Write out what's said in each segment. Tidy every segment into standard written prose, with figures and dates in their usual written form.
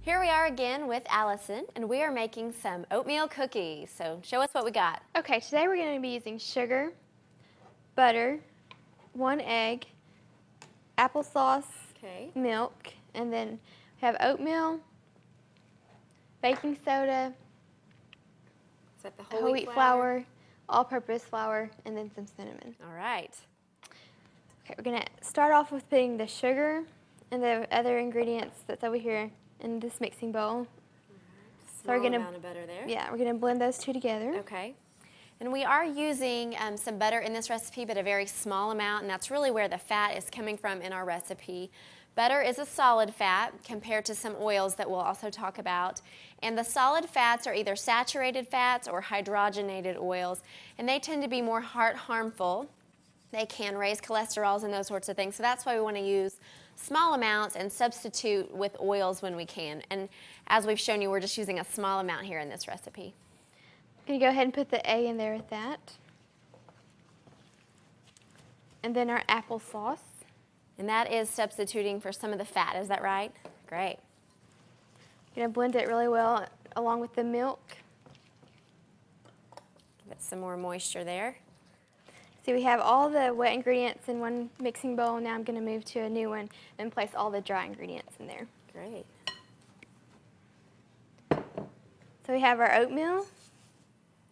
Here we are again with Allison, and we are making some oatmeal cookies. So show us what we got. Okay, today we're going to be using sugar, butter, 1 egg, applesauce, milk, and then we have oatmeal, baking soda, Is that the whole wheat flour, all-purpose flour, and then some cinnamon. All right. Okay, we're going to start off with putting the sugar and the other ingredients that's over here in this mixing bowl. Small amount of butter there. Yeah, we're going to blend those two together. Okay. And we are using some butter in this recipe, but a very small amount, and that's really where the fat is coming from in our recipe. Butter is a solid fat compared to some oils that we'll also talk about. And the solid fats are either saturated fats or hydrogenated oils, and they tend to be more heart harmful. They can raise cholesterols and those sorts of things. So that's why we want to use small amounts and substitute with oils when we can. And as we've shown you, we're just using a small amount here in this recipe. I'm going to go ahead and put the egg in there with that. And then our applesauce. And that is substituting for some of the fat, is that right? Great. I'm going to blend it really well along with the milk. Give it some more moisture there. See, we have all the wet ingredients in one mixing bowl. Now I'm going to move to a new one and place all the dry ingredients in there. Great. So we have our oatmeal.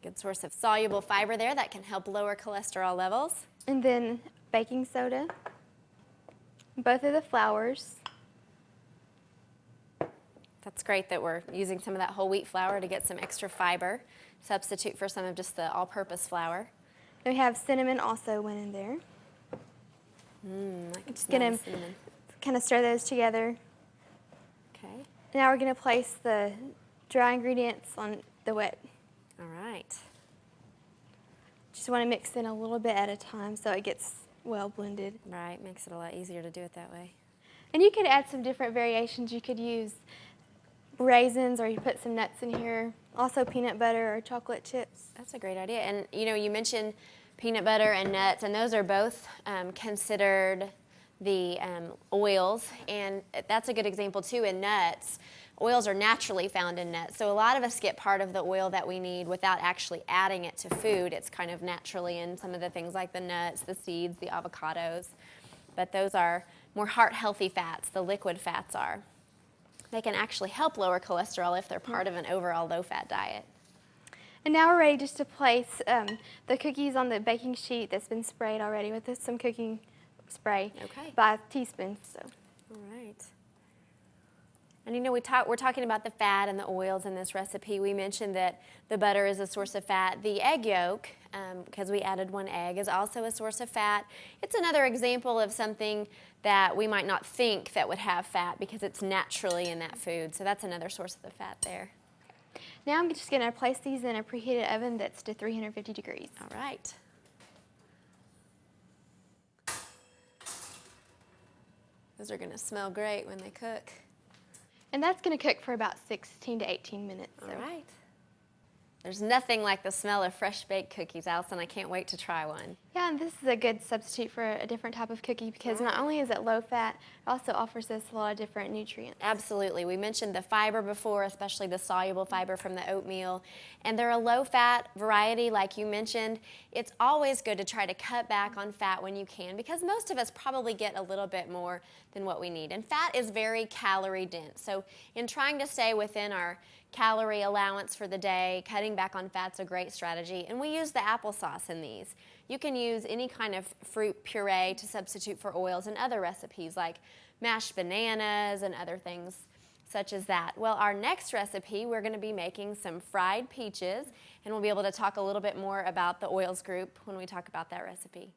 Good source of soluble fiber there that can help lower cholesterol levels. And then baking soda. Both of the flours. That's great that we're using some of that whole wheat flour to get some extra fiber. Substitute for some of just the all-purpose flour. And we have cinnamon also went in there. I can smell the cinnamon. Kind of stir those together. Okay. Now we're going to place the dry ingredients on the wet. All right. Just want to mix in a little bit at a time so it gets well blended. Right, makes it a lot easier to do it that way. And you could add some different variations. You could use raisins, or you put some nuts in here. Also peanut butter or chocolate chips. That's a great idea. And you know, you mentioned peanut butter and nuts, and those are both considered the oils, and that's a good example too in nuts. Oils are naturally found in nuts, so a lot of us get part of the oil that we need without actually adding it to food. It's kind of naturally in some of the things like the nuts, the seeds, the avocados, but those are more heart-healthy fats, the liquid fats are. They can actually help lower cholesterol if they're part of an overall low-fat diet. And now we're ready just to place the cookies on the baking sheet that's been sprayed already with some cooking spray by teaspoons. So. All right. And you know, we're talking about the fat and the oils in this recipe. We mentioned that the butter is a source of fat. The egg yolk, because we added 1 egg, is also a source of fat. It's another example of something that we might not think that would have fat because it's naturally in that food. So that's another source of the fat there. Now I'm just going to place these in a preheated oven that's to 350 degrees. All right. Those are going to smell great when they cook. And that's going to cook for about 16 to 18 minutes. All right. There's nothing like the smell of fresh baked cookies, Allison. I can't wait to try one. Yeah, and this is a good substitute for a different type of cookie because not only is it low fat, it also offers us a lot of different nutrients. Absolutely. We mentioned the fiber before, especially the soluble fiber from the oatmeal. And they're a low-fat variety, like you mentioned. It's always good to try to cut back on fat when you can because most of us probably get a little bit more than what we need. And fat is very calorie dense. So in trying to stay within our calorie allowance for the day, cutting back on fat's a great strategy. And we use the applesauce in these. You can use any kind of fruit puree to substitute for oils in other recipes like mashed bananas and other things such as that. Well, our next recipe, we're going to be making some fried peaches, and we'll be able to talk a little bit more about the oils group when we talk about that recipe.